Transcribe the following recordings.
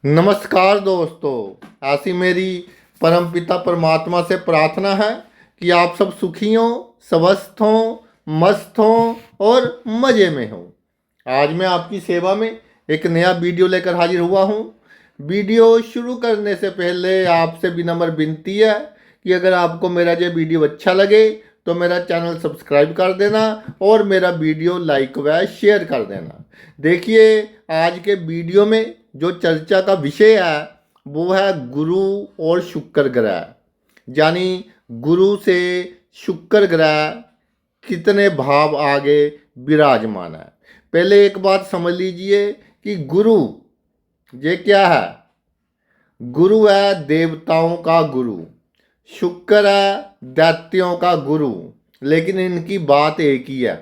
नमस्कार दोस्तों, ऐसी मेरी परमपिता परमात्मा से प्रार्थना है कि आप सब सुखी हों, स्वस्थ हों, मस्त हों और मज़े में हों। आज मैं आपकी सेवा में एक नया वीडियो लेकर हाजिर हुआ हूं। वीडियो शुरू करने से पहले आपसे विनम्र विनती है कि अगर आपको मेरा ये वीडियो अच्छा लगे तो मेरा चैनल सब्सक्राइब कर देना और मेरा वीडियो लाइक व शेयर कर देना। देखिए, आज के वीडियो में जो चर्चा का विषय है वो है गुरु और शुक्र ग्रह, यानी गुरु से शुक्र ग्रह कितने भाव आगे विराजमान है। पहले एक बात समझ लीजिए कि गुरु ये क्या है। गुरु है देवताओं का गुरु, शुक्र है दैत्यों का गुरु, लेकिन इनकी बात एक ही है।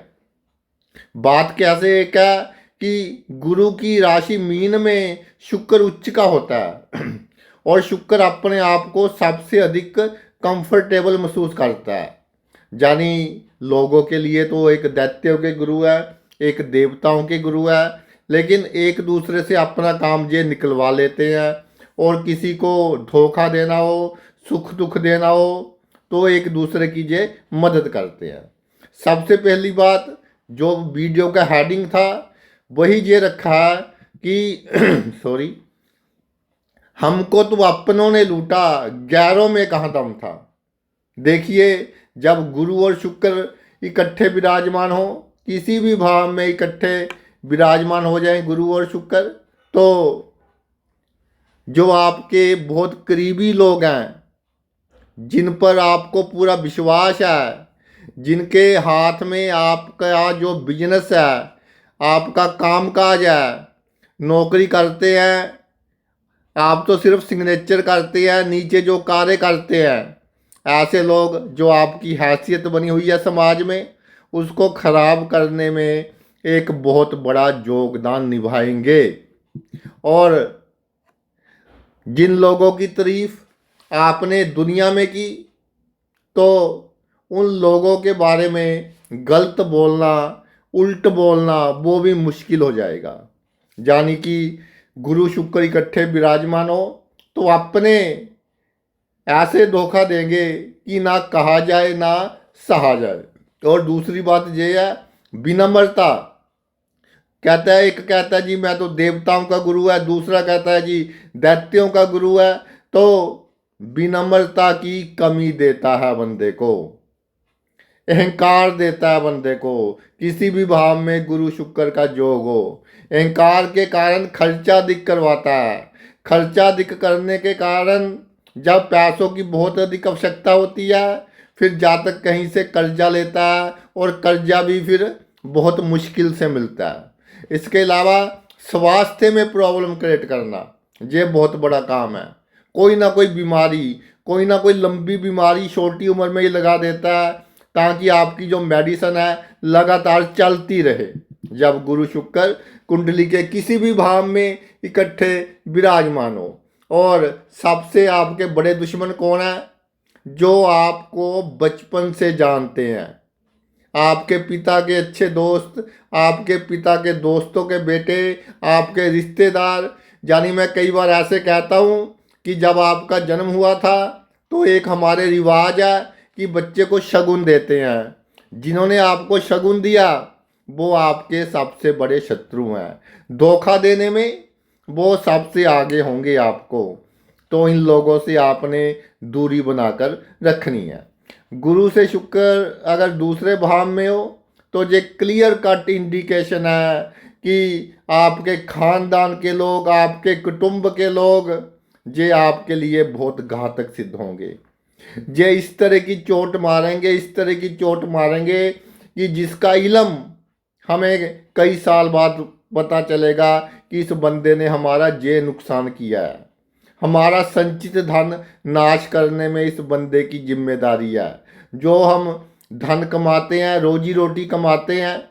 बात कैसे एक है कि गुरु की राशि मीन में शुक्र उच्च का होता है और शुक्र अपने आप को सबसे अधिक कंफर्टेबल महसूस करता है। यानी लोगों के लिए तो एक दैत्यों के गुरु है, एक देवताओं के गुरु है, लेकिन एक दूसरे से अपना काम ये निकलवा लेते हैं और किसी को धोखा देना हो, सुख दुख देना हो तो एक दूसरे की ये मदद करते हैं। सबसे पहली बात, जो वीडियो का हेडिंग था वही ये रखा है कि सॉरी, हमको तो अपनों ने लूटा, गैरों में कहाँ दम था। देखिए, जब गुरु और शुक्र इकट्ठे विराजमान हो, किसी भी भाव में इकट्ठे विराजमान हो जाए गुरु और शुक्र, तो जो आपके बहुत करीबी लोग हैं, जिन पर आपको पूरा विश्वास है, जिनके हाथ में आपका जो बिजनेस है, आपका कामकाज है, नौकरी करते हैं, आप तो सिर्फ सिग्नेचर करते हैं, नीचे जो कार्य करते हैं, ऐसे लोग जो आपकी हैसियत बनी हुई है समाज में, उसको खराब करने में एक बहुत बड़ा योगदान निभाएंगे। और जिन लोगों की तारीफ आपने दुनिया में की, तो उन लोगों के बारे में गलत बोलना, उल्ट बोलना वो भी मुश्किल हो जाएगा। यानी कि गुरु शुक्र इकट्ठे विराजमान हो तो अपने ऐसे धोखा देंगे कि ना कहा जाए ना सहा जाए। और दूसरी बात ये है विनम्रता। कहता है, एक कहता है जी मैं तो देवताओं का गुरु है, दूसरा कहता है जी दैत्यों का गुरु है। तो विनम्रता की कमी देता है बंदे को, अहंकार देता है बंदे को। किसी भी भाव में गुरु शुक्र का योग हो, अहंकार के कारण खर्चा अधिक करवाता है। खर्चा अधिक करने के कारण जब पैसों की बहुत अधिक आवश्यकता होती है, फिर जातक कहीं से कर्जा लेता है और कर्जा भी फिर बहुत मुश्किल से मिलता है। इसके अलावा स्वास्थ्य में प्रॉब्लम क्रिएट करना, ये बहुत बड़ा काम है। कोई ना कोई बीमारी, कोई ना कोई लंबी बीमारी छोटी उम्र में ही लगा देता है ताकि आपकी जो मेडिसिन है लगातार चलती रहे। जब गुरु शुक्र कुंडली के किसी भी भाव में इकट्ठे विराजमान हो। और सबसे आपके बड़े दुश्मन कौन है? जो आपको बचपन से जानते हैं, आपके पिता के अच्छे दोस्त, आपके पिता के दोस्तों के बेटे, आपके रिश्तेदार। यानी मैं कई बार ऐसे कहता हूँ कि जब आपका जन्म हुआ था तो एक हमारे रिवाज है कि बच्चे को शगुन देते हैं। जिन्होंने आपको शगुन दिया वो आपके सबसे बड़े शत्रु हैं। धोखा देने में वो सबसे आगे होंगे आपको। तो इन लोगों से आपने दूरी बनाकर रखनी है। गुरु से शुक्र अगर दूसरे भाव में हो तो ये क्लियर कट इंडिकेशन है कि आपके खानदान के लोग, आपके कुटुंब के लोग, ये आपके लिए बहुत घातक सिद्ध होंगे। ये इस तरह की चोट मारेंगे, इस तरह की चोट मारेंगे कि जिसका इल्म हमें कई साल बाद पता चलेगा कि इस बंदे ने हमारा ये नुकसान किया है। हमारा संचित धन नाश करने में इस बंदे की जिम्मेदारी है। जो हम धन कमाते हैं, रोजी रोटी कमाते हैं,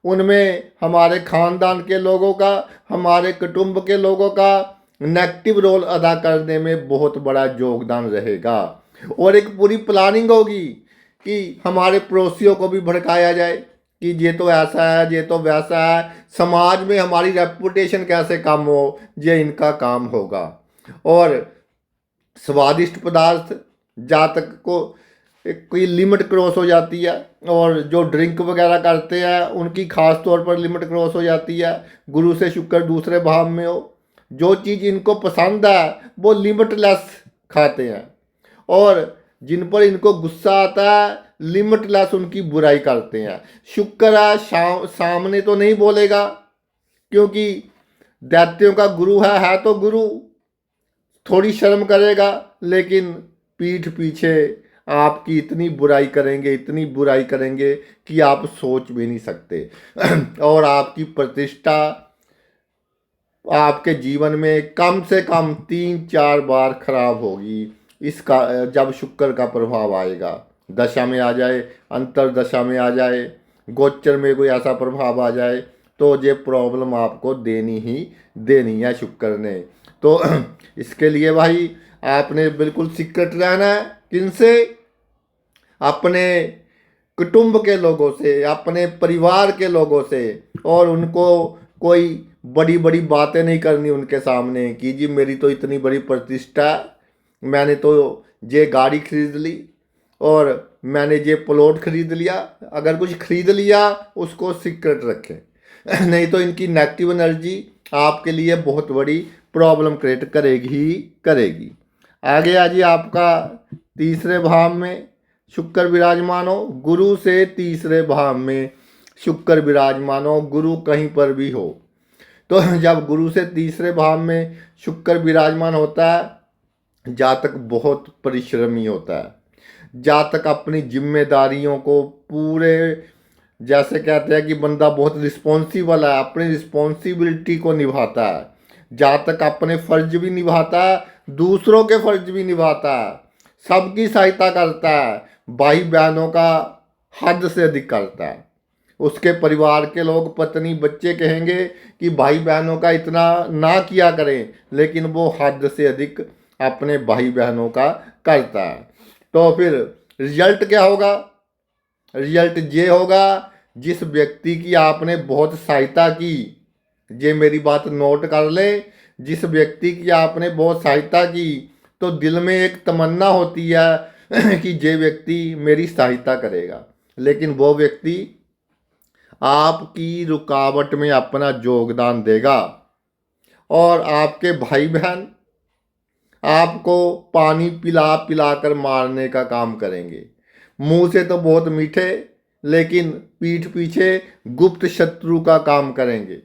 उनमें हमारे खानदान के लोगों का, हमारे कुटुंब के लोगों का नेगेटिव रोल अदा करने में बहुत बड़ा योगदान रहेगा। और एक पूरी प्लानिंग होगी कि हमारे पड़ोसियों को भी भड़काया जाए कि ये तो ऐसा है, ये तो वैसा है, समाज में हमारी रेपुटेशन कैसे कम हो, ये इनका काम होगा। और स्वादिष्ट पदार्थ जातक को कोई लिमिट क्रॉस हो जाती है, और जो ड्रिंक वगैरह करते हैं उनकी खास तौर पर लिमिट क्रॉस हो जाती है। गुरु से शुक्र दूसरे भाव में हो, जो चीज़ इनको पसंद है वो लिमिटलेस खाते हैं, और जिन पर इनको गुस्सा आता है लिमिटलेस उनकी बुराई करते हैं। शुक्र है सामने तो नहीं बोलेगा, क्योंकि दैत्यों का गुरु है तो गुरु थोड़ी शर्म करेगा, लेकिन पीठ पीछे आपकी इतनी बुराई करेंगे, इतनी बुराई करेंगे कि आप सोच भी नहीं सकते। और आपकी प्रतिष्ठा आपके जीवन में कम से कम 3-4 बार खराब होगी, इसका जब शुक्र का प्रभाव आएगा। दशा में आ जाए, अंतर दशा में आ जाए, गोचर में कोई ऐसा प्रभाव आ जाए, तो ये प्रॉब्लम आपको देनी ही देनी है शुक्र ने। तो इसके लिए भाई आपने बिल्कुल सीक्रेट रहना है। किनसे? अपने कुटुंब के लोगों से, अपने परिवार के लोगों से, और उनको कोई बड़ी बड़ी बातें नहीं करनी उनके सामने कि जी मेरी तो इतनी बड़ी प्रतिष्ठा, मैंने तो ये गाड़ी खरीद ली और मैंने ये प्लॉट खरीद लिया। अगर कुछ खरीद लिया उसको सीक्रेट रखें, नहीं तो इनकी नेगेटिव एनर्जी आपके लिए बहुत बड़ी प्रॉब्लम क्रिएट करेगी ही करेगी। आगे आ जी, आपका तीसरे भाव में शुक्र विराजमान हो, गुरु से तीसरे भाव में शुक्र विराजमान हो, गुरु कहीं पर भी हो, तो जब गुरु से तीसरे भाव में शुक्र विराजमान होता है, जातक बहुत परिश्रमी होता है। जातक अपनी जिम्मेदारियों को पूरे, जैसे कहते हैं कि बंदा बहुत रिस्पॉन्सिबल है, अपनी रिस्पॉन्सिबिलिटी को निभाता है। जातक अपने फर्ज भी निभाता है, दूसरों के फर्ज भी निभाता है, सबकी सहायता करता है, भाई बहनों का हद से अधिक करता है। उसके परिवार के लोग, पत्नी बच्चे कहेंगे कि भाई बहनों का इतना ना किया करें, लेकिन वो हद से अधिक अपने भाई बहनों का करता है। तो फिर रिजल्ट क्या होगा? रिजल्ट ये होगा, जिस व्यक्ति की आपने बहुत सहायता की, ये मेरी बात नोट कर ले, जिस व्यक्ति की आपने बहुत सहायता की तो दिल में एक तमन्ना होती है कि ये व्यक्ति मेरी सहायता करेगा, लेकिन वो व्यक्ति आपकी रुकावट में अपना योगदान देगा, और आपके भाई बहन आपको पानी पिला पिला कर मारने का काम करेंगे। मुंह से तो बहुत मीठे, लेकिन पीठ पीछे गुप्त शत्रु का काम करेंगे।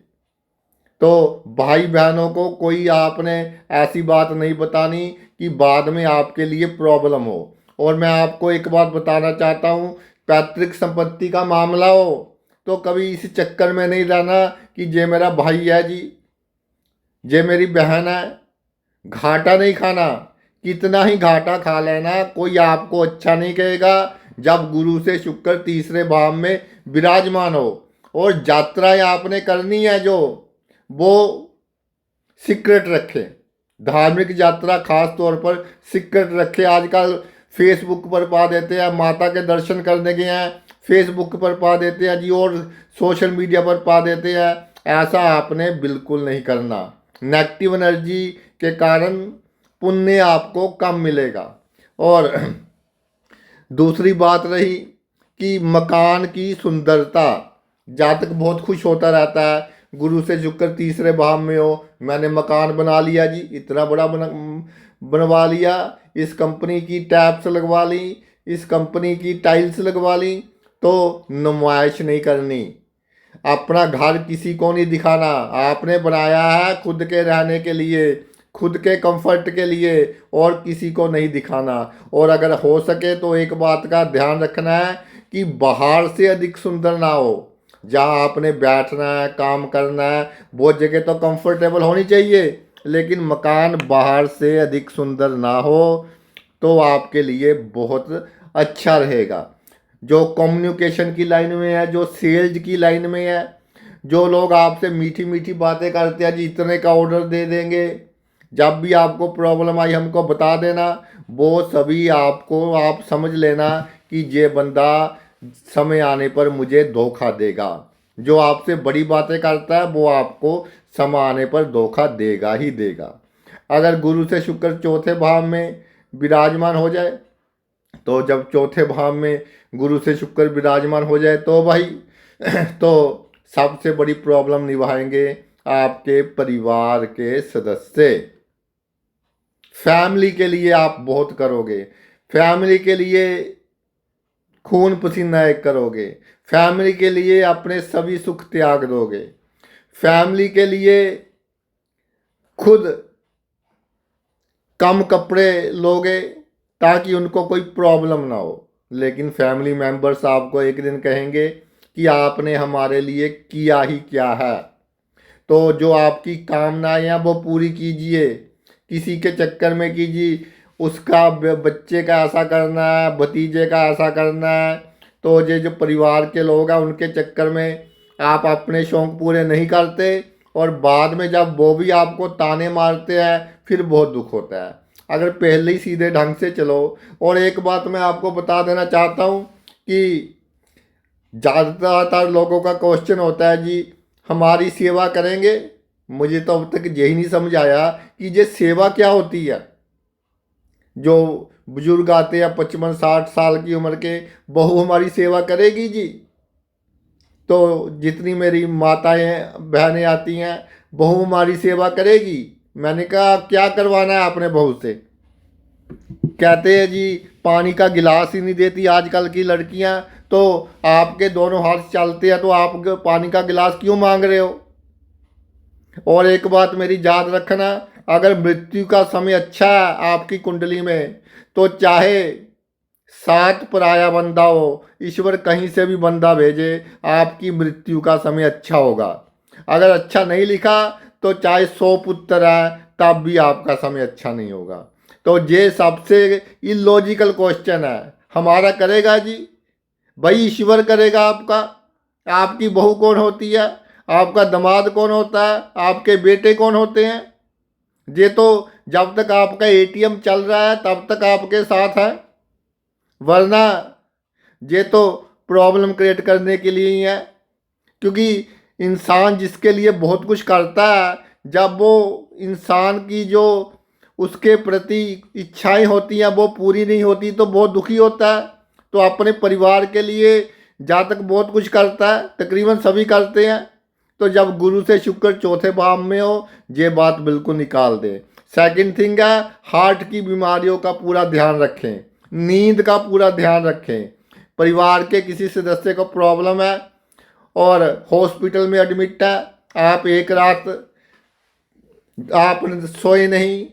तो भाई बहनों को कोई आपने ऐसी बात नहीं बतानी कि बाद में आपके लिए प्रॉब्लम हो। और मैं आपको एक बात बताना चाहता हूँ, पैतृक संपत्ति का मामला हो तो कभी इस चक्कर में नहीं रहना कि ये मेरा भाई है जी, ये मेरी बहन है। घाटा नहीं खाना, कितना ही घाटा खा लेना, कोई आपको अच्छा नहीं कहेगा जब गुरु से शुक्र तीसरे भाव में विराजमान हो। और यात्राएं आपने करनी है जो, वो सीक्रेट रखें। धार्मिक यात्रा खास तौर पर सीक्रेट रखें। आजकल फेसबुक पर पा देते हैं माता के दर्शन करने गए हैं, फेसबुक पर पा देते हैं जी, और सोशल मीडिया पर पा देते हैं। ऐसा आपने बिल्कुल नहीं करना। नेगेटिव एनर्जी के कारण पुण्य आपको कम मिलेगा। और दूसरी बात रही कि मकान की सुंदरता, जातक बहुत खुश होता रहता है, गुरु से शुक्र तीसरे भाव में हो, मैंने मकान बना लिया जी, इतना बड़ा बनवा लिया, इस कंपनी की टैप्स लगवा ली, इस कंपनी की टाइल्स लगवा ली। तो नुमाइश नहीं करनी, अपना घर किसी को नहीं दिखाना। आपने बनाया है खुद के रहने के लिए, खुद के कंफर्ट के लिए, और किसी को नहीं दिखाना। और अगर हो सके तो एक बात का ध्यान रखना है कि बाहर से अधिक सुंदर ना हो। जहाँ आपने बैठना है, काम करना है, वो जगह तो कंफर्टेबल होनी चाहिए, लेकिन मकान बाहर से अधिक सुंदर ना हो तो आपके लिए बहुत अच्छा रहेगा। जो कम्युनिकेशन की लाइन में है, जो सेल्स की लाइन में है, जो लोग आपसे मीठी मीठी बातें करते हैं जी, इतने का ऑर्डर दे देंगे, जब भी आपको प्रॉब्लम आई हमको बता देना, वो सभी आपको आप समझ लेना कि ये बंदा समय आने पर मुझे धोखा देगा। जो आपसे बड़ी बातें करता है वो आपको समय आने पर धोखा देगा ही देगा। अगर गुरु से शुक्र चौथे भाव में विराजमान हो जाए, तो जब चौथे भाव में गुरु से शुक्र विराजमान हो जाए तो भाई तो सबसे बड़ी प्रॉब्लम निभाएंगे आपके परिवार के सदस्य। फैमिली के लिए आप बहुत करोगे, फैमिली के लिए खून पसीना एक करोगे, फैमिली के लिए अपने सभी सुख त्याग दोगे, फैमिली के लिए खुद कम कपड़े लोगे ताकि उनको कोई प्रॉब्लम ना हो। लेकिन फैमिली मेंबर्स आपको एक दिन कहेंगे कि आपने हमारे लिए किया ही क्या है। तो जो आपकी कामनाएं हैं वो पूरी कीजिए, किसी के चक्कर में कीजिए। उसका बच्चे का ऐसा करना है, भतीजे का ऐसा करना है, तो ये जो परिवार के लोग हैं उनके चक्कर में आप अपने शौक पूरे नहीं करते, और बाद में जब वो भी आपको ताने मारते हैं फिर बहुत दुख होता है। अगर पहले ही सीधे ढंग से चलो। और एक बात मैं आपको बता देना चाहता हूँ कि ज़्यादातर लोगों का क्वेश्चन होता है जी हमारी सेवा करेंगे। मुझे तो अब तक यही नहीं समझ आया कि ये सेवा क्या होती है। जो बुजुर्ग आते हैं 55-60 साल की उम्र के, बहू हमारी सेवा करेगी जी। तो जितनी मेरी माताएं बहनें आती हैं, बहू हमारी सेवा करेगी। मैंने कहा क्या करवाना है आपने बहू से। कहते हैं जी पानी का गिलास ही नहीं देती आजकल की लड़कियां, तो आपके दोनों हाथ चलते हैं तो आप पानी का गिलास क्यों मांग रहे हो। और एक बात मेरी याद रखना, अगर मृत्यु का समय अच्छा है आपकी कुंडली में, तो चाहे 7 पराया बंदा हो, ईश्वर कहीं से भी बंदा भेजे, आपकी मृत्यु का समय अच्छा होगा। अगर अच्छा नहीं लिखा तो चाहे 100 पुत्र है तब भी आपका समय अच्छा नहीं होगा। तो ये सबसे इलॉजिकल क्वेश्चन है। हमारा करेगा जी, भाई ईश्वर करेगा आपका। आपकी बहू कौन होती है, आपका दामाद कौन होता है, आपके बेटे कौन होते हैं। ये तो जब तक आपका एटीएम चल रहा है तब तक आपके साथ है, वरना ये तो प्रॉब्लम क्रिएट करने के लिए ही है। क्योंकि इंसान जिसके लिए बहुत कुछ करता है, जब वो इंसान की जो उसके प्रति इच्छाएं होती हैं वो पूरी नहीं होती तो बहुत दुखी होता है। तो अपने परिवार के लिए जहाँ तक बहुत कुछ करता है, तकरीबन सभी करते हैं। तो जब गुरु से शुक्र चौथे भाव में हो, ये बात बिल्कुल निकाल दें। सेकंड थिंग है, हार्ट की बीमारियों का पूरा ध्यान रखें, नींद का पूरा ध्यान रखें। परिवार के किसी सदस्य को प्रॉब्लम है और हॉस्पिटल में एडमिट है, आप एक रात आप सोए नहीं,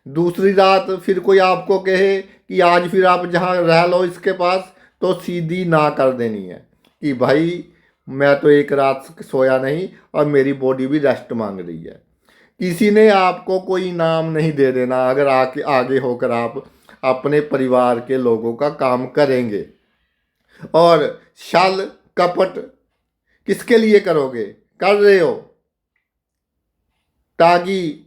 दूसरी रात फिर कोई आपको कहे कि आज फिर आप जहाँ रह लो इसके पास, तो सीधी ना कर देनी है कि भाई मैं तो एक रात सोया नहीं और मेरी बॉडी भी रेस्ट मांग रही है। किसी ने आपको कोई इनाम नहीं दे देना अगर आगे होकर आप अपने परिवार के लोगों का काम करेंगे। और छल कपट किसके लिए करोगे, कर रहे हो ताकि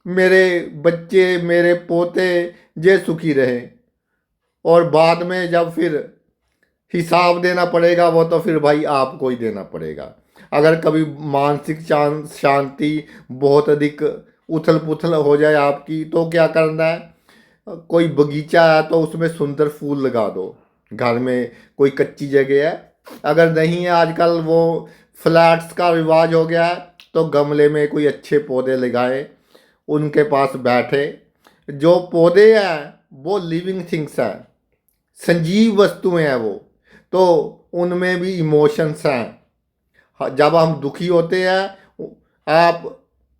मेरे बच्चे मेरे पोते ये सुखी रहें, और बाद में जब फिर हिसाब देना पड़ेगा वो तो फिर भाई आपको ही देना पड़ेगा। अगर कभी मानसिक शांति बहुत अधिक उथल पुथल हो जाए आपकी, तो क्या करना है, कोई बगीचा है तो उसमें सुंदर फूल लगा दो। घर में कोई कच्ची जगह है, अगर नहीं है आजकल वो फ्लैट्स का रिवाज हो गया है, तो गमले में कोई अच्छे पौधे लगाए, उनके पास बैठे। जो पौधे हैं वो लिविंग थिंग्स हैं, संजीव वस्तुएं हैं वो, तो उनमें भी इमोशंस हैं। जब हम दुखी होते हैं, आप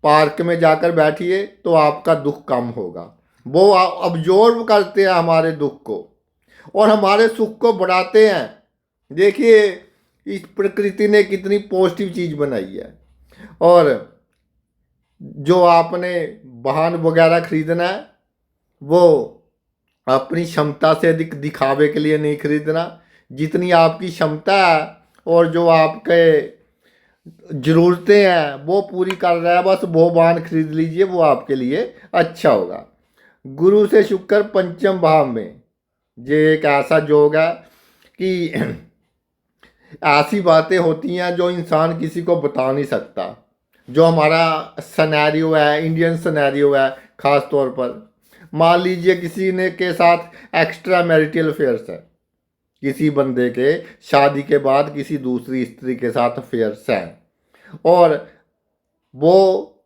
पार्क में जाकर बैठिए तो आपका दुख कम होगा। वो अब्जॉर्व करते हैं हमारे दुख को और हमारे सुख को बढ़ाते हैं। देखिए इस प्रकृति ने कितनी पॉजिटिव चीज़ बनाई है। और जो आपने वाहन वगैरह खरीदना है वो अपनी क्षमता से अधिक दिखावे के लिए नहीं खरीदना। जितनी आपकी क्षमता है और जो आपके ज़रूरतें हैं वो पूरी कर रहा है, बस वो वाहन खरीद लीजिए, वो आपके लिए अच्छा होगा। गुरु से शुक्र पंचम भाव में, ये एक ऐसा योग है कि ऐसी बातें होती हैं जो इंसान किसी को बता नहीं सकता। जो हमारा सिनेरियो है, इंडियन सिनेरियो है, ख़ास तौर पर मान लीजिए किसी ने के साथ एक्स्ट्रा मैरिटल अफेयर्स है, किसी बंदे के शादी के बाद किसी दूसरी स्त्री के साथ अफेयर्स हैं, और वो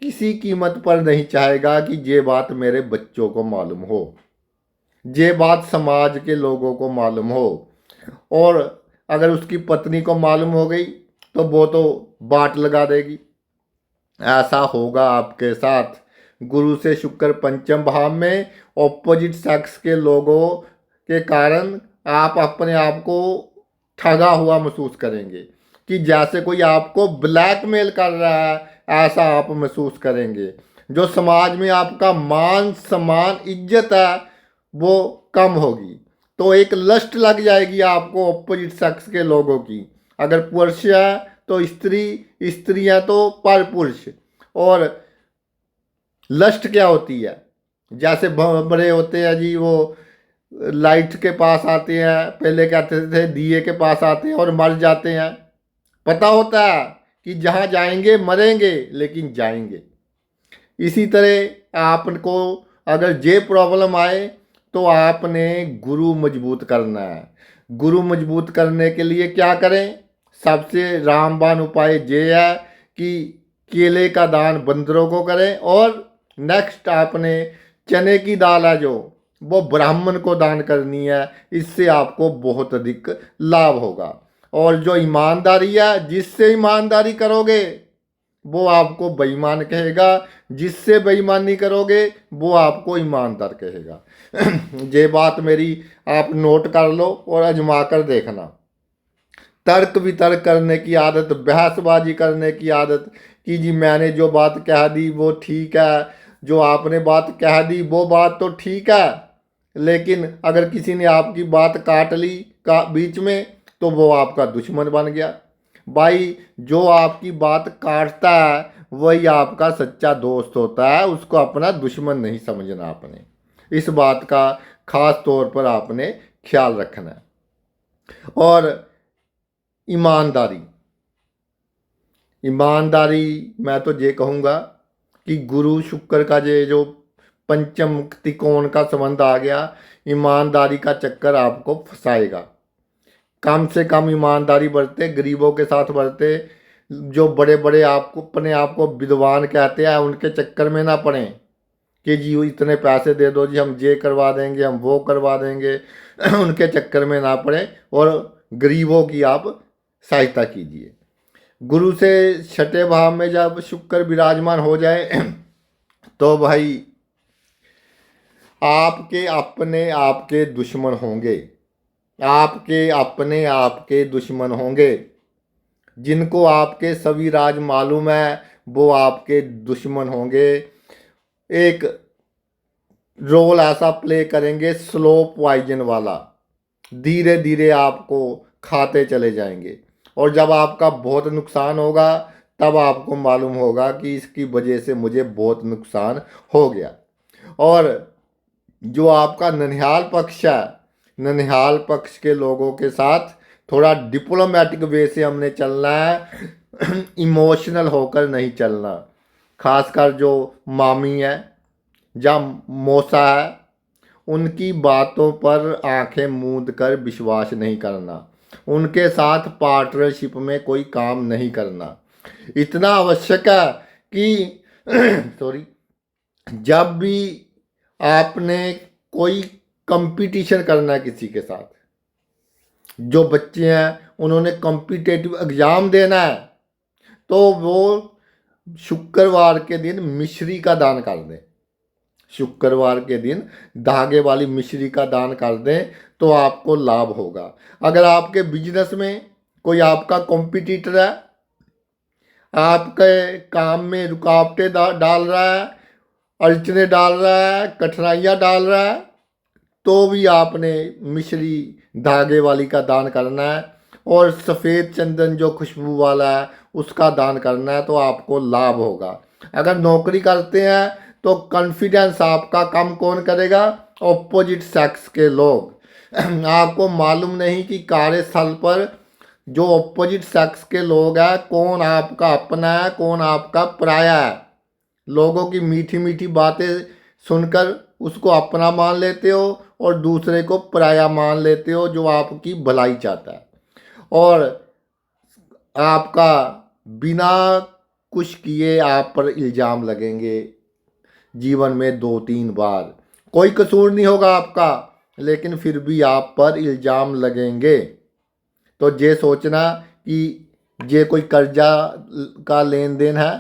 किसी कीमत पर नहीं चाहेगा कि ये बात मेरे बच्चों को मालूम हो, ये बात समाज के लोगों को मालूम हो। और अगर उसकी पत्नी को मालूम हो गई तो वो तो बाट लगा देगी। ऐसा होगा आपके साथ। गुरु से शुक्र पंचम भाव में ऑपोजिट सेक्स के लोगों के कारण आप अपने आप को ठगा हुआ महसूस करेंगे, कि जैसे कोई आपको ब्लैकमेल कर रहा है, ऐसा आप महसूस करेंगे। जो समाज में आपका मान सम्मान इज्जत है वो कम होगी। तो एक लस्ट लग जाएगी आपको ऑपोजिट सेक्स के लोगों की। अगर पुरुष है तो स्त्री, स्त्री है तो पर पुरुष। और लस्ट क्या होती है? जैसे बड़े होते हैं जी, वो लाइट के पास आते हैं, पहले कहते थे दिए के पास आते हैं और मर जाते हैं। पता होता है कि जहाँ जाएंगे मरेंगे, लेकिन जाएंगे। इसी तरह आपको अगर ये प्रॉब्लम आए तो आपने गुरु मजबूत करना है। गुरु मजबूत करने के लिए क्या करें? सबसे रामबाण उपाय ये है कि केले का दान बंदरों को करें, और नेक्स्ट आपने चने की दाल है जो, वो ब्राह्मण को दान करनी है। इससे आपको बहुत अधिक लाभ होगा। और जो ईमानदारी है, जिससे ईमानदारी करोगे वो आपको बेईमान कहेगा, जिससे बेईमानी करोगे वो आपको ईमानदार कहेगा। ये बात मेरी आप नोट कर लो और आजमा कर देखना। तर्क वितर्क करने की आदत, बहसबाजी करने की आदत, कि जी मैंने जो बात कह दी वो ठीक है, जो आपने बात कह दी वो बात तो ठीक है, लेकिन अगर किसी ने आपकी बात काट ली का बीच में तो वो आपका दुश्मन बन गया। भाई जो आपकी बात काटता है वही आपका सच्चा दोस्त होता है, उसको अपना दुश्मन नहीं समझना आपने। इस बात का खास तौर पर आपने ख्याल रखना है। और ईमानदारी, ईमानदारी मैं तो ये कहूँगा कि गुरु शुक्र का ये जो पंचम त्रिकोण का संबंध आ गया, ईमानदारी का चक्कर आपको फंसाएगा। कम से कम ईमानदारी बरते, गरीबों के साथ बरते। जो बड़े बड़े आपको अपने आप को विद्वान कहते हैं उनके चक्कर में ना पड़ें कि जी इतने पैसे दे दो जी, हम ये करवा देंगे, हम वो करवा देंगे। उनके चक्कर में ना पड़ें और गरीबों की आप सहायता कीजिए। गुरु से छठे भाव में जब शुक्र विराजमान हो जाए तो भाई आपके अपने आपके दुश्मन होंगे, आपके अपने आपके दुश्मन होंगे। जिनको आपके सभी राज मालूम है वो आपके दुश्मन होंगे। एक रोल ऐसा प्ले करेंगे स्लो पॉइजन वाला, धीरे धीरे आपको खाते चले जाएंगे। और जब आपका बहुत नुकसान होगा तब आपको मालूम होगा कि इसकी वजह से मुझे बहुत नुकसान हो गया। और जो आपका ननिहाल पक्ष है, ननिहाल पक्ष के लोगों के साथ थोड़ा डिप्लोमेटिक वे से हमने चलना है, इमोशनल होकर नहीं चलना। खासकर जो मामी है या मौसा है, उनकी बातों पर आंखें मूंद कर विश्वास नहीं करना। उनके साथ पार्टनरशिप में कोई काम नहीं करना। इतना आवश्यक है कि सॉरी, जब भी आपने कोई कंपटीशन करना है किसी के साथ, जो बच्चे हैं उन्होंने कॉम्पिटेटिव एग्ज़ाम देना है, तो वो शुक्रवार के दिन मिश्री का दान कर दें। शुक्रवार के दिन धागे वाली मिश्री का दान कर दें तो आपको लाभ होगा। अगर आपके बिजनेस में कोई आपका कॉम्पिटिटर है, आपके काम में रुकावटें डाल रहा है, अड़चने डाल रहा है, कठिनाइयाँ डाल रहा है, तो भी आपने मिश्री धागे वाली का दान करना है। और सफ़ेद चंदन जो खुशबू वाला है उसका दान करना है, तो आपको लाभ होगा। अगर नौकरी करते हैं तो कॉन्फिडेंस आपका कम कौन करेगा? ऑपोजिट सेक्स के लोग। आपको मालूम नहीं कि कार्यस्थल पर जो ऑपोजिट सेक्स के लोग हैं, कौन आपका अपना है कौन आपका पराया है। लोगों की मीठी मीठी बातें सुनकर उसको अपना मान लेते हो और दूसरे को पराया मान लेते हो जो आपकी भलाई चाहता है। और आपका बिना कुछ किए आप पर इल्ज़ाम लगेंगे जीवन में 2-3 बार। कोई कसूर नहीं होगा आपका, लेकिन फिर भी आप पर इल्ज़ाम लगेंगे। तो ये सोचना कि ये कोई कर्जा का लेन देन है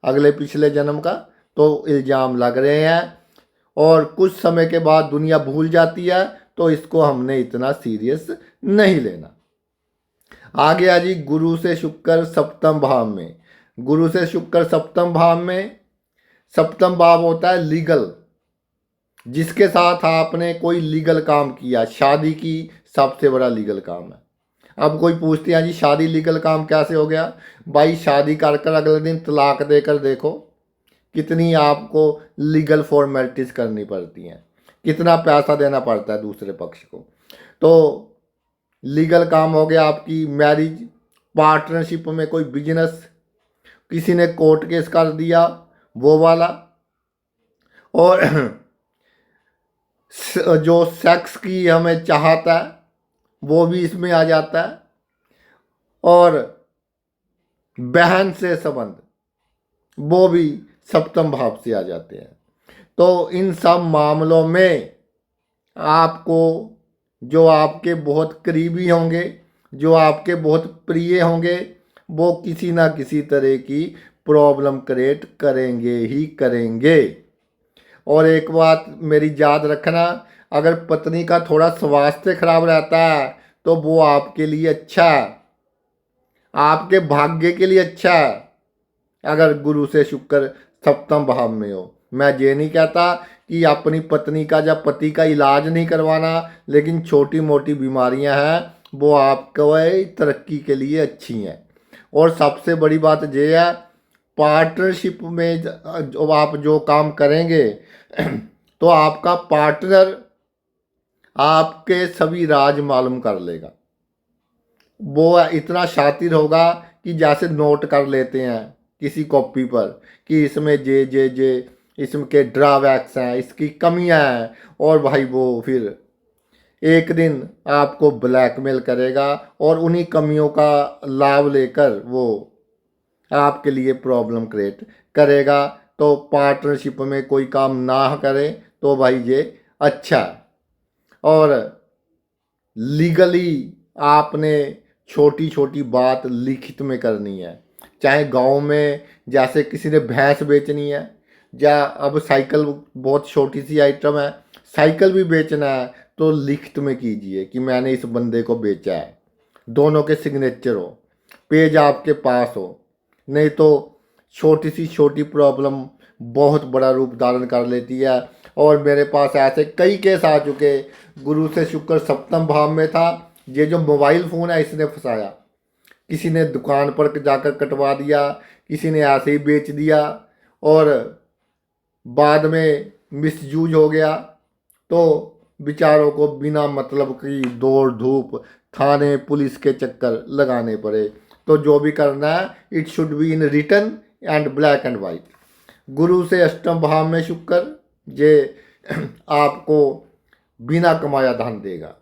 अगले पिछले जन्म का, तो इल्ज़ाम लग रहे हैं और कुछ समय के बाद दुनिया भूल जाती है, तो इसको हमने इतना सीरियस नहीं लेना। आ गया जी गुरु से शुक्र सप्तम भाव में। गुरु से शुक्र सप्तम भाव में, सप्तम भाव होता है लीगल। जिसके साथ आपने कोई लीगल काम किया, शादी की सबसे बड़ा लीगल काम है। अब कोई पूछते हैं जी शादी लीगल काम कैसे हो गया? भाई शादी कर कर अगले दिन तलाक देकर देखो कितनी आपको लीगल फॉर्मेलिटीज करनी पड़ती हैं, कितना पैसा देना पड़ता है दूसरे पक्ष को। तो लीगल काम हो गया आपकी मैरिज। पार्टनरशिप में कोई बिजनेस, किसी ने कोर्ट केस कर दिया वो वाला। और जो सेक्स की हमें चाहत है वो भी इसमें आ जाता है। और बहन से संबंध वो भी सप्तम भाव से आ जाते हैं। तो इन सब मामलों में आपको जो आपके बहुत करीबी होंगे, जो आपके बहुत प्रिय होंगे, वो किसी ना किसी तरह की प्रॉब्लम क्रिएट करेंगे ही करेंगे। और एक बात मेरी याद रखना, अगर पत्नी का थोड़ा स्वास्थ्य खराब रहता है तो वो आपके लिए अच्छा है, आपके भाग्य के लिए अच्छा है अगर गुरु से शुक्र सप्तम भाव में हो। मैं ये नहीं कहता कि अपनी पत्नी का या पति का इलाज नहीं करवाना, लेकिन छोटी मोटी बीमारियां हैं वो आपको तरक्की के लिए अच्छी हैं। और सबसे बड़ी बात ये है, पार्टनरशिप में जो आप जो काम करेंगे तो आपका पार्टनर आपके सभी राज मालूम कर लेगा। वो इतना शातिर होगा कि जैसे नोट कर लेते हैं किसी कॉपी पर कि इसमें जे इसके ड्राबैक्स हैं, इसकी कमियां हैं, और भाई वो फिर एक दिन आपको ब्लैकमेल करेगा और उन्हीं कमियों का लाभ लेकर वो आपके लिए प्रॉब्लम क्रिएट करेगा। तो पार्टनरशिप में कोई काम ना करे तो भाई ये अच्छा है। और लीगली आपने छोटी छोटी बात लिखित में करनी है। चाहे गांव में जैसे किसी ने भैंस बेचनी है, या अब साइकिल बहुत छोटी सी आइटम है, साइकिल भी बेचना है तो लिखित में कीजिए कि मैंने इस बंदे को बेचा है, दोनों के सिग्नेचर हो, पेज आपके पास हो। नहीं तो छोटी सी छोटी प्रॉब्लम बहुत बड़ा रूप धारण कर लेती है। और मेरे पास ऐसे कई केस आ चुके, गुरु से शुक्र सप्तम भाव में था, ये जो मोबाइल फ़ोन है इसने फंसाया। किसी ने दुकान पर जाकर कटवा दिया, किसी ने ऐसे ही बेच दिया और बाद में मिसयूज हो गया। तो बेचारों को बिना मतलब की दौड़ धूप थाने पुलिस के चक्कर लगाने पड़े। तो जो भी करना है it should be in written and black and white. गुरु से अष्टम भाव में शुक्र ये आपको बिना कमाया धन देगा,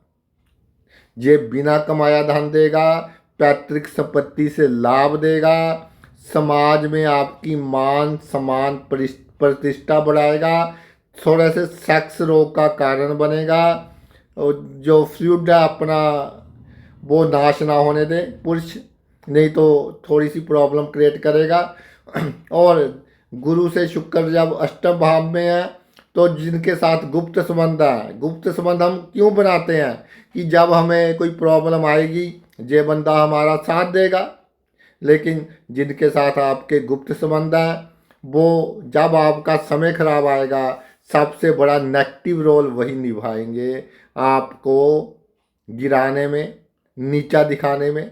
ये बिना कमाया धन देगा, पैतृक संपत्ति से लाभ देगा, समाज में आपकी मान सम्मान प्रतिष्ठा बढ़ाएगा, थोड़े से सेक्स रोग का कारण बनेगा। और जो फ्लूइड है अपना वो नाश ना होने दे पुरुष, नहीं तो थोड़ी सी प्रॉब्लम क्रिएट करेगा। और गुरु से शुक्र जब अष्टम भाव में है तो जिनके साथ गुप्त संबंध है, गुप्त संबंध हम क्यों बनाते हैं कि जब हमें कोई प्रॉब्लम आएगी ये बंदा हमारा साथ देगा। लेकिन जिनके साथ आपके गुप्त संबंध हैं वो जब आपका समय खराब आएगा सबसे बड़ा नेगेटिव रोल वही निभाएंगे, आपको गिराने में, नीचा दिखाने में,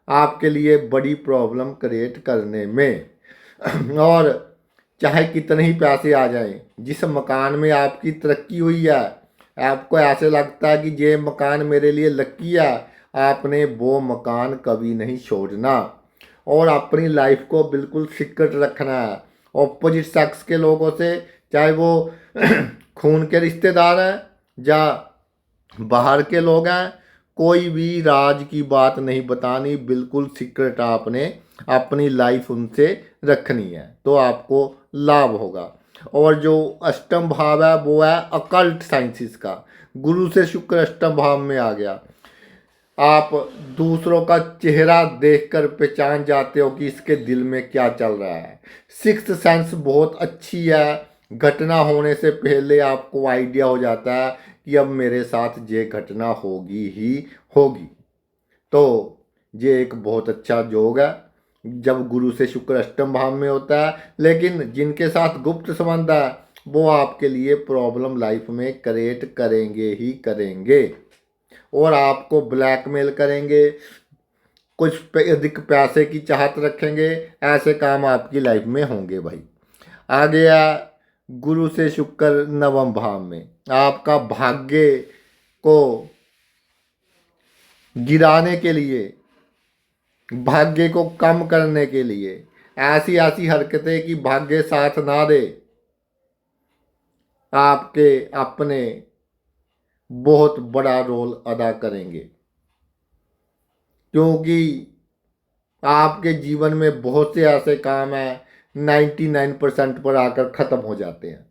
आपके लिए बड़ी प्रॉब्लम क्रिएट करने में। और चाहे कितने ही पैसे आ जाएं, जिस मकान में आपकी तरक्की हुई है आपको ऐसे लगता है कि ये मकान मेरे लिए लकी है, आपने वो मकान कभी नहीं छोड़ना और अपनी लाइफ को बिल्कुल सिक्योर रखना है। ऑपोजिट सेक्स के लोगों से, चाहे वो खून के रिश्तेदार हैं या बाहर के लोग हैं, कोई भी राज की बात नहीं बतानी, बिल्कुल सीक्रेट आपने अपनी लाइफ उनसे रखनी है, तो आपको लाभ होगा। और जो अष्टम भाव है वो है अकल्ट साइंसिस का। गुरु से शुक्र अष्टम भाव में आ गया। आप दूसरों का चेहरा देखकर पहचान जाते हो कि इसके दिल में क्या चल रहा है। सिक्स्थ सेंस बहुत अच्छी है। घटना होने से पहले आपको आइडिया हो जाता है कि अब मेरे साथ ये घटना होगी ही होगी। तो ये एक बहुत अच्छा योग है जब गुरु से शुक्र अष्टम भाव में होता है। लेकिन जिनके साथ गुप्त संबंध है वो आपके लिए प्रॉब्लम लाइफ में क्रिएट करेंगे ही करेंगे और आपको ब्लैकमेल करेंगे, कुछ अधिक पैसे की चाहत रखेंगे। ऐसे काम आपकी लाइफ में होंगे भाई। आ गया गुरु से शुक्र नवम भाव में। आपका भाग्य को गिराने के लिए, भाग्य को कम करने के लिए ऐसी ऐसी हरकतें कि भाग्य साथ ना दे, आपके अपने बहुत बड़ा रोल अदा करेंगे। क्योंकि आपके जीवन में बहुत से ऐसे काम हैं 99% पर आकर ख़त्म हो जाते हैं।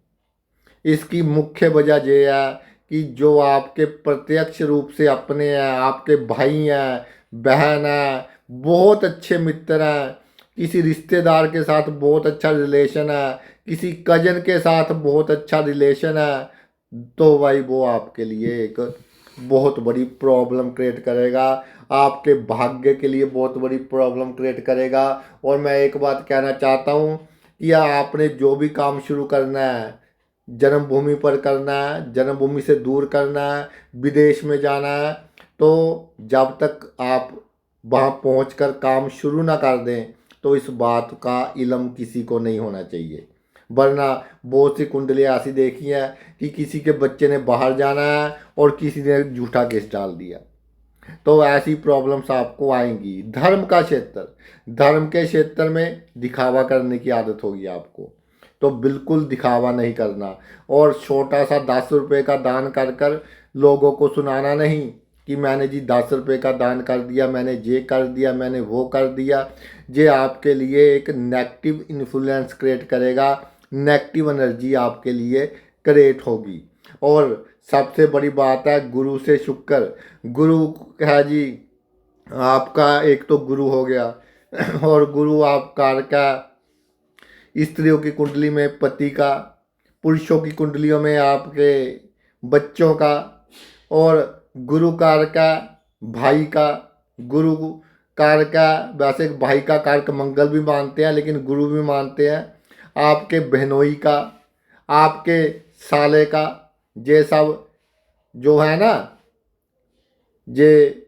इसकी मुख्य वजह यह है कि जो आपके प्रत्यक्ष रूप से अपने हैं, आपके भाई हैं, बहन हैं, बहुत अच्छे मित्र हैं, किसी रिश्तेदार के साथ बहुत अच्छा रिलेशन है, किसी कजन के साथ बहुत अच्छा रिलेशन है, तो भाई वो आपके लिए एक बहुत बड़ी प्रॉब्लम क्रिएट करेगा, आपके भाग्य के लिए बहुत बड़ी प्रॉब्लम क्रिएट करेगा। और मैं एक बात कहना चाहता हूँ कि आपने जो भी काम शुरू करना है जन्मभूमि पर करना है, जन्मभूमि से दूर करना है, विदेश में जाना है, तो जब तक आप वहाँ पहुँचकर काम शुरू ना कर दें तो इस बात का इल्म किसी को नहीं होना चाहिए। वरना बहुत सी कुंडलियाँ ऐसी देखी हैं कि किसी के बच्चे ने बाहर जाना है और किसी ने झूठा केस डाल दिया, तो ऐसी प्रॉब्लम्स आपको आएंगी। धर्म का क्षेत्र, धर्म के क्षेत्र में दिखावा करने की आदत होगी आपको, तो बिल्कुल दिखावा नहीं करना। और छोटा सा 10 रुपये का दान कर कर लोगों को सुनाना नहीं कि मैंने जी 10 रुपये का दान कर दिया, मैंने ये कर दिया, मैंने वो कर दिया। ये आपके लिए एक नेगेटिव इन्फ्लुएंस क्रिएट करेगा, नेगेटिव एनर्जी आपके लिए क्रिएट होगी। और सबसे बड़ी बात है गुरु से शुक्र। गुरु है जी आपका, एक तो गुरु हो गया और गुरु आप कारका स्त्रियों की कुंडली में पति का, पुरुषों की कुंडलियों में आपके बच्चों का, और गुरु कारका भाई का। गुरु कारका, वैसे भाई का कारक मंगल भी मानते हैं लेकिन गुरु भी मानते हैं, आपके बहनोई का, आपके साले का। ये सब जो है ना, ये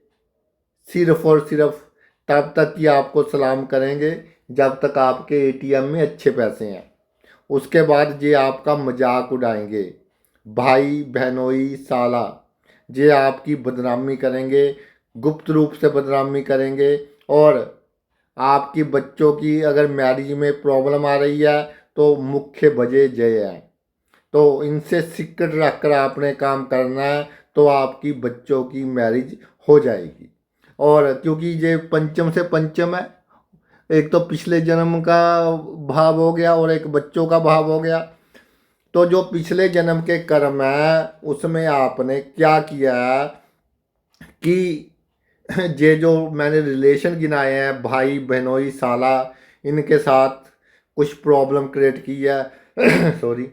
सिर्फ और सिर्फ तब तक कि आपको सलाम करेंगे जब तक आपके एटीएम में अच्छे पैसे हैं। उसके बाद ये आपका मजाक उड़ाएंगे। भाई बहनोई साला ये आपकी बदनामी करेंगे, गुप्त रूप से बदनामी करेंगे। और आपकी बच्चों की अगर मैरिज में प्रॉब्लम आ रही है तो मुख्य वजह ये है, तो इनसे सीक्रेट रख कर आपने काम करना है, तो आपकी बच्चों की मैरिज हो जाएगी। और क्योंकि ये पंचम से पंचम है, एक तो पिछले जन्म का भाव हो गया और एक बच्चों का भाव हो गया, तो जो पिछले जन्म के कर्म है उसमें आपने क्या किया है कि ये जो मैंने रिलेशन गिनाए हैं भाई बहनोई साला, इनके साथ कुछ प्रॉब्लम क्रिएट की है सॉरी,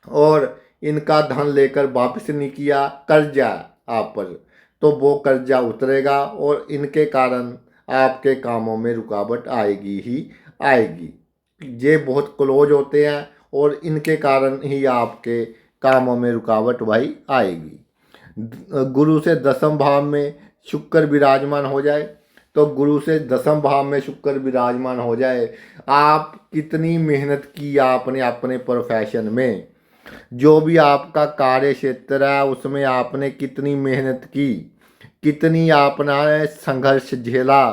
और इनका धन लेकर वापस नहीं किया, कर्जा आप पर, तो वो कर्जा उतरेगा और इनके कारण आपके कामों में रुकावट आएगी ही आएगी। ये बहुत क्लोज होते हैं और इनके कारण ही आपके कामों में रुकावट भाई आएगी। गुरु से दसम भाव में शुक्र विराजमान हो जाए, तो गुरु से दसम भाव में शुक्र विराजमान हो जाए, आप कितनी मेहनत की आपने अपने प्रोफेशन में, जो भी आपका कार्य क्षेत्र है उसमें आपने कितनी मेहनत की, कितनी आपने संघर्ष झेला,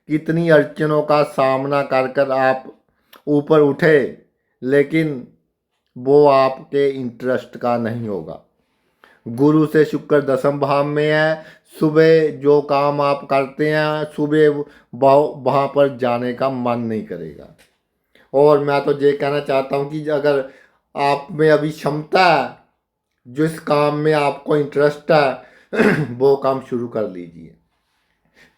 कितनी अड़चनों का सामना कर कर आप ऊपर उठे, लेकिन वो आपके इंटरेस्ट का नहीं होगा। गुरु से शुक्र दसम भाव में है। सुबह जो काम आप करते हैं, सुबह वहाँ पर जाने का मन नहीं करेगा। और मैं तो ये कहना चाहता हूँ कि अगर आप में अभी क्षमता है, जिस काम में आपको इंटरेस्ट है वो काम शुरू कर लीजिए।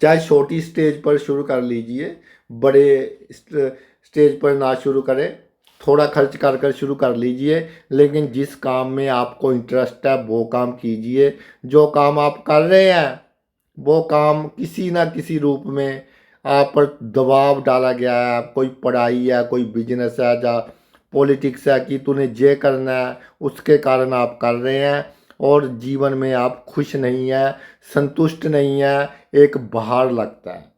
चाहे छोटी स्टेज पर शुरू कर लीजिए, बड़े स्टेज पर ना शुरू करें। थोड़ा खर्च कर कर शुरू कर लीजिए, लेकिन जिस काम में आपको इंटरेस्ट है वो काम कीजिए। जो काम आप कर रहे हैं वो काम किसी ना किसी रूप में आप पर दबाव डाला गया है। कोई पढ़ाई है, कोई बिजनेस है, या पॉलिटिक्स है कि तूने ये करना है, उसके कारण आप कर रहे हैं और जीवन में आप खुश नहीं है, संतुष्ट नहीं है, एक भार लगता है।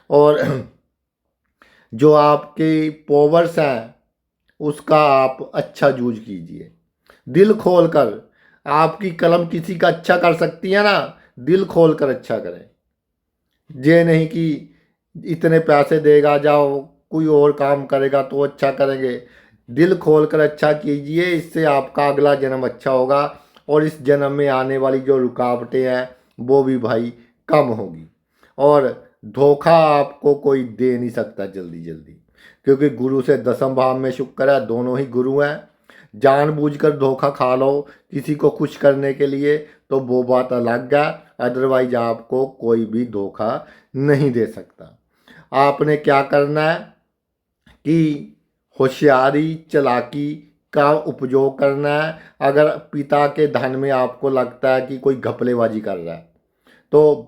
और जो आपके पावर्स हैं उसका आप अच्छा यूज कीजिए, दिल खोल कर। आपकी कलम किसी का अच्छा कर सकती है ना, दिल खोल कर अच्छा करें। ये नहीं कि इतने पैसे देगा जाओ कोई और काम करेगा तो अच्छा करेंगे। दिल खोल कर अच्छा कीजिए, इससे आपका अगला जन्म अच्छा होगा और इस जन्म में आने वाली जो रुकावटें हैं वो भी भाई कम होगी। और धोखा आपको कोई दे नहीं सकता जल्दी जल्दी, क्योंकि गुरु से दसम भाव में शुक्र है, दोनों ही गुरु हैं। जानबूझकर धोखा खा लो किसी को खुश करने के लिए तो वो बात अलग है, अदरवाइज आपको कोई भी धोखा नहीं दे सकता। आपने क्या करना है कि होशियारी चालाकी का उपयोग करना है। अगर पिता के धन में आपको लगता है कि कोई घपलेबाजी कर रहा है तो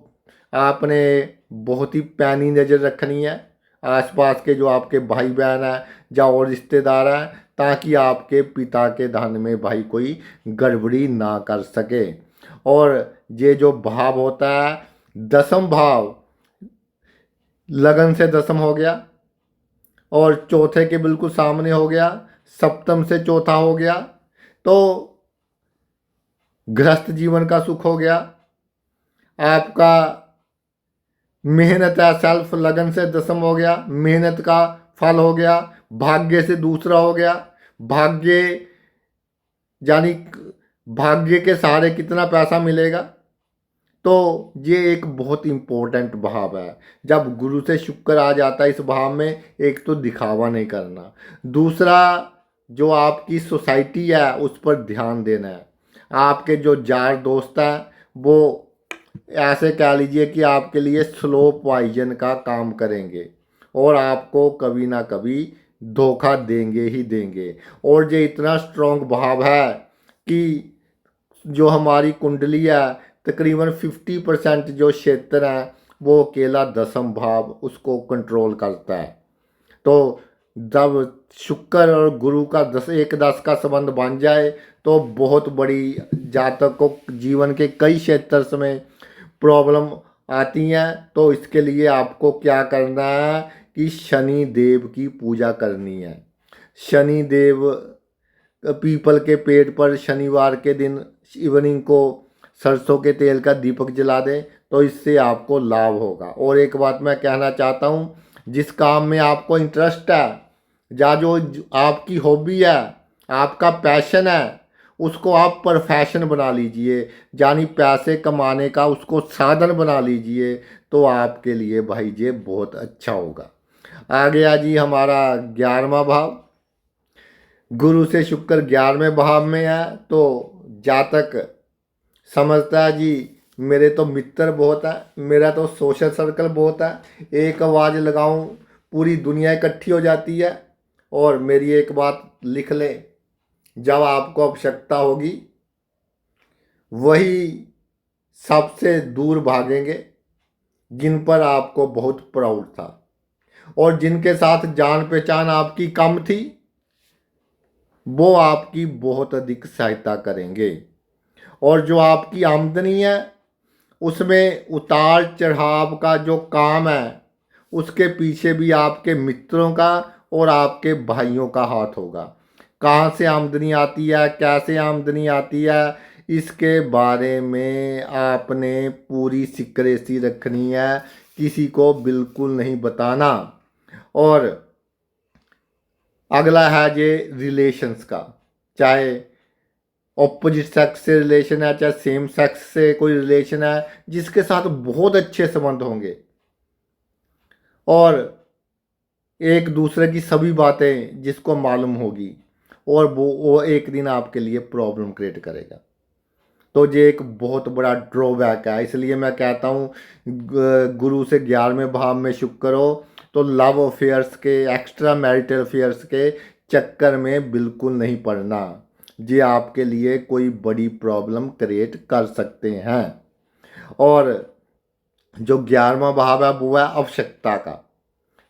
आपने बहुत ही पैनी नज़र रखनी है आसपास के जो आपके भाई बहन हैं या और रिश्तेदार हैं, ताकि आपके पिता के धन में भाई कोई गड़बड़ी ना कर सके। और ये जो भाव होता है दसम भाव, लगन से दसम हो गया और चौथे के बिल्कुल सामने हो गया, सप्तम से चौथा हो गया, तो गृहस्थ जीवन का सुख हो गया। आपका मेहनत है, सेल्फ लगन से दसम हो गया, मेहनत का फल हो गया। भाग्य से दूसरा हो गया, भाग्य यानी भाग्य के सहारे कितना पैसा मिलेगा। तो ये एक बहुत इम्पोर्टेंट भाव है। जब गुरु से शुक्र आ जाता है इस भाव में, एक तो दिखावा नहीं करना, दूसरा जो आपकी सोसाइटी है उस पर ध्यान देना है। आपके जो यार दोस्त हैं वो ऐसे कह लीजिए कि आपके लिए स्लो पॉइजन का काम करेंगे और आपको कभी ना कभी धोखा देंगे ही देंगे। और ये इतना स्ट्रॉन्ग भाव है कि जो हमारी कुंडली है तकरीबन 50% जो क्षेत्र है वो अकेला दसम भाव उसको कंट्रोल करता है। तो जब शुक्र और गुरु का 10-1-10 का संबंध बन जाए तो बहुत बड़ी जातक को जीवन के कई क्षेत्र में प्रॉब्लम आती हैं। तो इसके लिए आपको क्या करना है कि शनि देव की पूजा करनी है। शनि देव पीपल के पेड़ पर शनिवार के दिन इवनिंग को सरसों के तेल का दीपक जला दें तो इससे आपको लाभ होगा। और एक बात मैं कहना चाहता हूँ, जिस काम में आपको इंटरेस्ट है या जो आपकी हॉबी है, आपका पैशन है, उसको आप प्रोफेशन बना लीजिए, यानी पैसे कमाने का उसको साधन बना लीजिए, तो आपके लिए भाई ये बहुत अच्छा होगा। आ गया जी हमारा 11वां भाव। गुरु से शुक्र 11वें भाव में है तो जातक समझता है जी मेरे तो मित्र बहुत है, मेरा तो सोशल सर्कल बहुत है, एक आवाज़ लगाऊं पूरी दुनिया इकट्ठी हो जाती है। और मेरी एक बात लिख लें, जब आपको आवश्यकता होगी वही सबसे दूर भागेंगे जिन पर आपको बहुत प्राउड था, और जिनके साथ जान पहचान आपकी कम थी वो आपकी बहुत अधिक सहायता करेंगे। और जो आपकी आमदनी है उसमें उतार चढ़ाव का जो काम है उसके पीछे भी आपके मित्रों का और आपके भाइयों का हाथ होगा। कहाँ से आमदनी आती है, कैसे आमदनी आती है, इसके बारे में आपने पूरी सिक्रेसी रखनी है, किसी को बिल्कुल नहीं बताना। और अगला है ये रिलेशंस का, चाहे ऑपोजिट सेक्स से रिलेशन है, चाहे सेम सेक्स से कोई रिलेशन है, जिसके साथ बहुत अच्छे संबंध होंगे और एक दूसरे की सभी बातें जिसको मालूम होगी, और वो एक दिन आपके लिए प्रॉब्लम क्रिएट करेगा। तो ये एक बहुत बड़ा ड्रॉबैक है। इसलिए मैं कहता हूँ गुरु से 11वें भाव में शुक्र हो तो लव अफेयर्स के, एक्स्ट्रा मैरिटल अफेयर्स के चक्कर में बिल्कुल नहीं पड़ना। ये आपके लिए कोई बड़ी प्रॉब्लम क्रिएट कर सकते हैं। और जो 11वां भाव है वो है आवश्यकता का।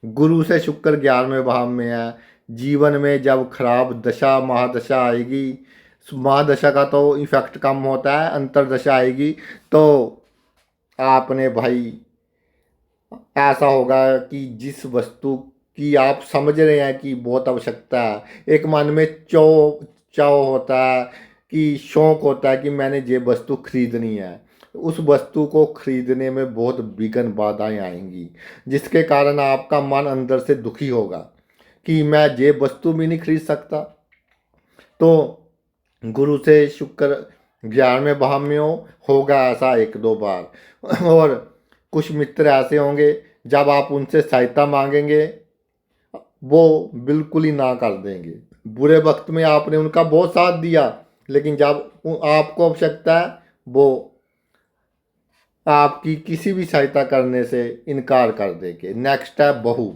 गुरु से शुक्र 11वें भाव में है। जीवन में जब खराब दशा महादशा आएगी, महादशा का तो इफेक्ट कम होता है, अंतरदशा आएगी तो आपने भाई ऐसा होगा कि जिस वस्तु की आप समझ रहे हैं कि बहुत आवश्यकता है, एक मन में चाव होता है कि शौक होता है कि मैंने ये वस्तु खरीदनी है, उस वस्तु को खरीदने में बहुत विघ्न बाधाएं आएंगी, जिसके कारण आपका मन अंदर से दुखी होगा कि मैं ये वस्तु भी नहीं खरीद सकता। तो गुरु से शुक्र 11वें भाव में होगा ऐसा 1-2 बार। और कुछ मित्र ऐसे होंगे जब आप उनसे सहायता मांगेंगे वो बिल्कुल ही ना कर देंगे। बुरे वक्त में आपने उनका बहुत साथ दिया, लेकिन जब आपको आवश्यकता है वो आपकी किसी भी सहायता करने से इनकार कर देंगे। नेक्स्ट है बहू।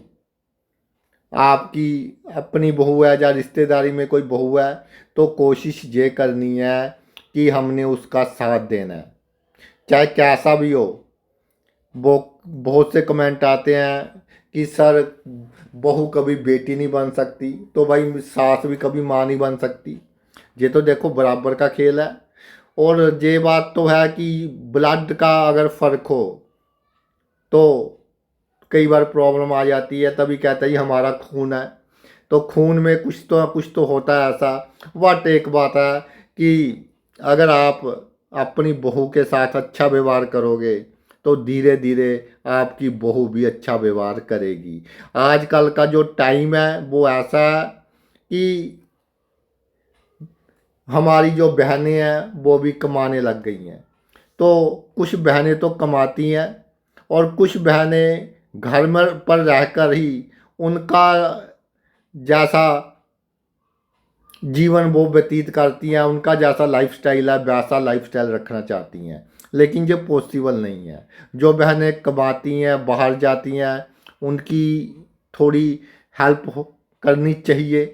आपकी अपनी बहू है या रिश्तेदारी में कोई बहू है तो कोशिश ये करनी है कि हमने उसका साथ देना है, चाहे कैसा भी हो। वो बहुत से कमेंट आते हैं कि सर बहू कभी बेटी नहीं बन सकती, तो भाई सास भी कभी माँ नहीं बन सकती। ये तो देखो बराबर का खेल है। और ये बात तो है कि ब्लड का अगर फर्क हो तो कई बार प्रॉब्लम आ जाती है, तभी कहता है ये हमारा खून है, तो खून में कुछ तो होता है ऐसा। वट एक बात है कि अगर आप अपनी बहू के साथ अच्छा व्यवहार करोगे तो धीरे धीरे आपकी बहू भी अच्छा व्यवहार करेगी। आजकल का जो टाइम है वो ऐसा है कि हमारी जो बहनें हैं वो भी कमाने लग गई हैं, तो कुछ बहनें तो कमाती हैं और कुछ बहनें घर में पर रहकर ही उनका जैसा जीवन वो व्यतीत करती हैं, उनका जैसा लाइफस्टाइल है वैसा लाइफस्टाइल रखना चाहती हैं, लेकिन ये पॉसिबल नहीं है। जो बहनें कमाती हैं बाहर जाती हैं उनकी थोड़ी हेल्प करनी चाहिए,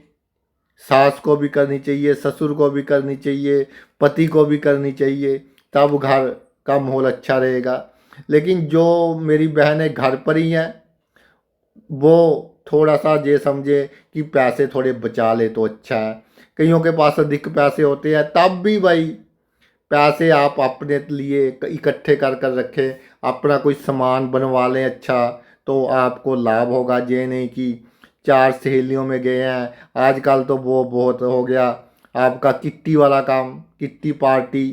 सास को भी करनी चाहिए, ससुर को भी करनी चाहिए, पति को भी करनी चाहिए, तब घर का माहौल अच्छा रहेगा। लेकिन जो मेरी बहनें घर पर ही हैं वो थोड़ा सा ये समझे कि पैसे थोड़े बचा ले तो अच्छा है। कईयों के पास अधिक पैसे होते हैं, तब भी भाई पैसे आप अपने लिए इकट्ठे कर कर रखें, अपना कोई सामान बनवा लें अच्छा, तो आपको लाभ होगा। ये नहीं कि 4 सहेलियों में गए हैं, आजकल तो वो बहुत हो गया आपका किट्टी वाला काम, किट्टी पार्टी।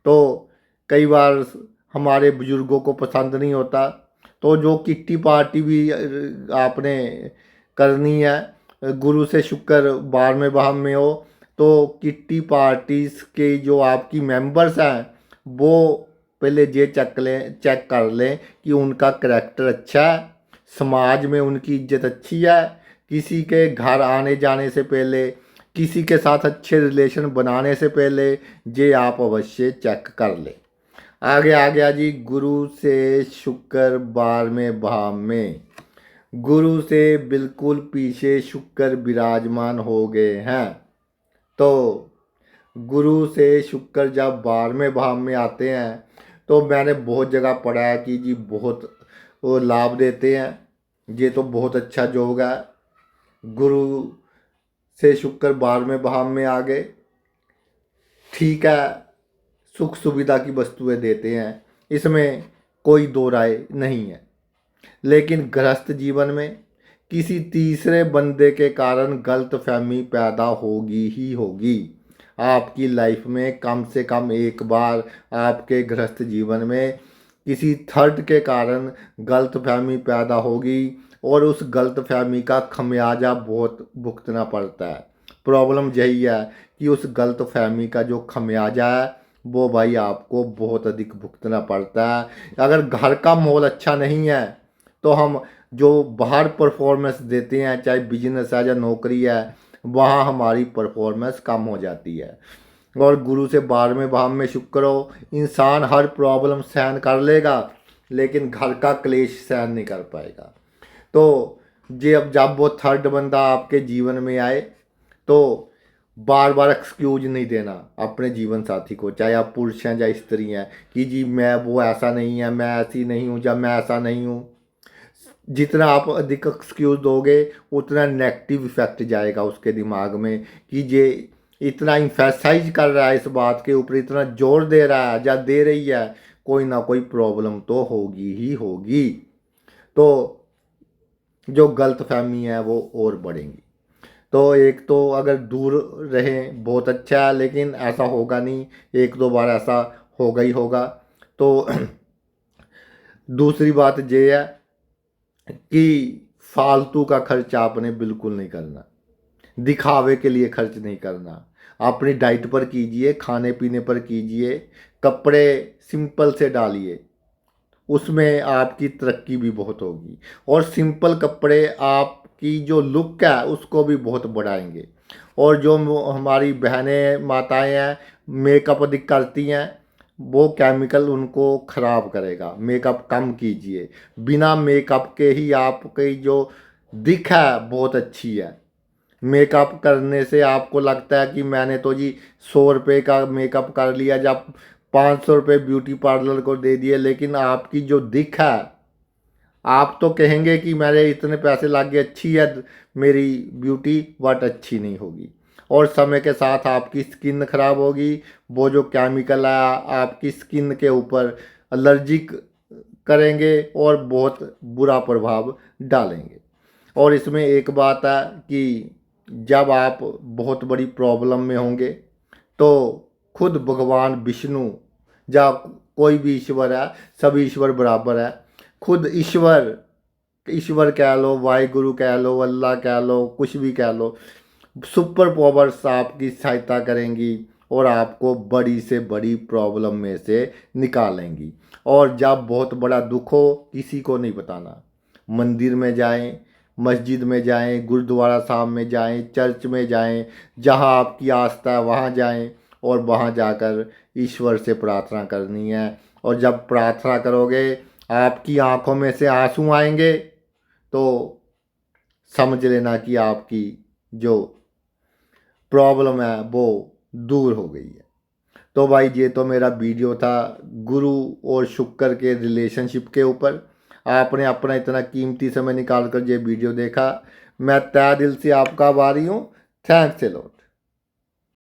तो कई बार हमारे बुजुर्गों को पसंद नहीं होता, तो जो किट्टी पार्टी भी आपने करनी है, गुरु से शुक्र 12वें भाव में हो तो किट्टी पार्टीज के जो आपकी मेंबर्स हैं वो पहले ये चेक कर लें कि उनका करैक्टर अच्छा है, समाज में उनकी इज्जत अच्छी है, किसी के घर आने जाने से पहले, किसी के साथ अच्छे रिलेशन बनाने से पहले ये आप अवश्य चेक कर लें। आगे आ गया जी गुरु से शुक्र 12वें भाव में। गुरु से बिल्कुल पीछे शुक्र विराजमान हो गए हैं। तो गुरु से शुक्र जब 12वें भाव में आते हैं तो मैंने बहुत जगह पढ़ा है कि जी बहुत वो लाभ देते हैं, ये तो बहुत अच्छा योग है। गुरु से शुक्र 12वें भाव में आ गए, ठीक है, सुख सुविधा की वस्तुएं देते हैं, इसमें कोई दो राय नहीं है। लेकिन गृहस्थ जीवन में किसी तीसरे बंदे के कारण गलतफहमी पैदा होगी ही होगी। आपकी लाइफ में कम से कम एक बार आपके गृहस्थ जीवन में किसी थर्ड के कारण गलतफहमी पैदा होगी और उस गलतफहमी का खमियाजा बहुत भुगतना पड़ता है। प्रॉब्लम यही है कि उस गलतफहमी का जो खमियाजा है वो भाई आपको बहुत अधिक भुगतना पड़ता है। अगर घर का माहौल अच्छा नहीं है तो हम जो बाहर परफॉर्मेंस देते हैं, चाहे बिजनेस है या नौकरी है, वहाँ हमारी परफॉर्मेंस कम हो जाती है। और गुरु से 12वें भाव में शुक्र हो, इंसान हर प्रॉब्लम सहन कर लेगा लेकिन घर का क्लेश सहन नहीं कर पाएगा। तो जब वो थर्ड बंदा आपके जीवन में आए तो बार बार एक्सक्यूज नहीं देना अपने जीवन साथी को, चाहे आप पुरुष हैं या स्त्री हैं, कि जी मैं वो ऐसा नहीं है, मैं ऐसी नहीं हूँ या मैं ऐसा नहीं हूँ। जितना आप अधिक एक्सक्यूज दोगे उतना नेगेटिव इफेक्ट जाएगा उसके दिमाग में कि ये इतना इम्फेसाइज कर रहा है इस बात के ऊपर, इतना जोर दे रहा है या दे रही है, कोई ना कोई प्रॉब्लम तो होगी ही होगी। तो जो गलत फहमी है वो और बढ़ेंगी। तो एक तो अगर दूर रहें बहुत अच्छा है, लेकिन ऐसा होगा नहीं, एक दो बार ऐसा होगा ही होगा। तो दूसरी बात ये है कि फालतू का खर्च आपने बिल्कुल नहीं करना, दिखावे के लिए खर्च नहीं करना। अपनी डाइट पर कीजिए, खाने पीने पर कीजिए, कपड़े सिंपल से डालिए, उसमें आपकी तरक्की भी बहुत होगी। और सिंपल कपड़े आपकी जो लुक है उसको भी बहुत बढ़ाएंगे। और जो हमारी बहनें माताएं हैं मेकअप अधिक करती हैं, वो केमिकल उनको ख़राब करेगा। मेकअप कम कीजिए, बिना मेकअप के ही आपकी जो दिख है बहुत अच्छी है। मेकअप करने से आपको लगता है कि मैंने तो जी 100 रुपये का मेकअप कर लिया, जब 500 रुपये ब्यूटी पार्लर को दे दिए, लेकिन आपकी जो दिख है आप तो कहेंगे कि मेरे इतने पैसे लग गए, अच्छी है मेरी ब्यूटी, बट अच्छी नहीं होगी। और समय के साथ आपकी स्किन खराब होगी, वो जो केमिकल है आपकी स्किन के ऊपर एलर्जिक करेंगे और बहुत बुरा प्रभाव डालेंगे। और इसमें एक बात है कि जब आप बहुत बड़ी प्रॉब्लम में होंगे तो खुद भगवान विष्णु या कोई भी ईश्वर है, सभी ईश्वर बराबर है, खुद ईश्वर ईश्वर कह लो, वाहिगुरु कह लो, अल्लाह कह लो, कुछ भी कह लो, सुपर पावर्स आपकी सहायता करेंगी और आपको बड़ी से बड़ी प्रॉब्लम में से निकालेंगी। और जब बहुत बड़ा दुख हो किसी को नहीं बताना, मंदिर में जाएं, मस्जिद में जाएं, गुरुद्वारा साहब में जाएं, चर्च में जाएं, जहां आपकी आस्था है वहां जाएं और वहां जाकर ईश्वर से प्रार्थना करनी है। और जब प्रार्थना करोगे आपकी आंखों में से आंसू आएंगे तो समझ लेना कि आपकी जो प्रॉब्लम है वो दूर हो गई है। तो भाई ये तो मेरा वीडियो था गुरु और शुक्र के रिलेशनशिप के ऊपर। आपने अपना इतना कीमती समय निकाल कर ये वीडियो देखा, मैं तहे दिल से आपका आभारी हूँ। Thanks a lot.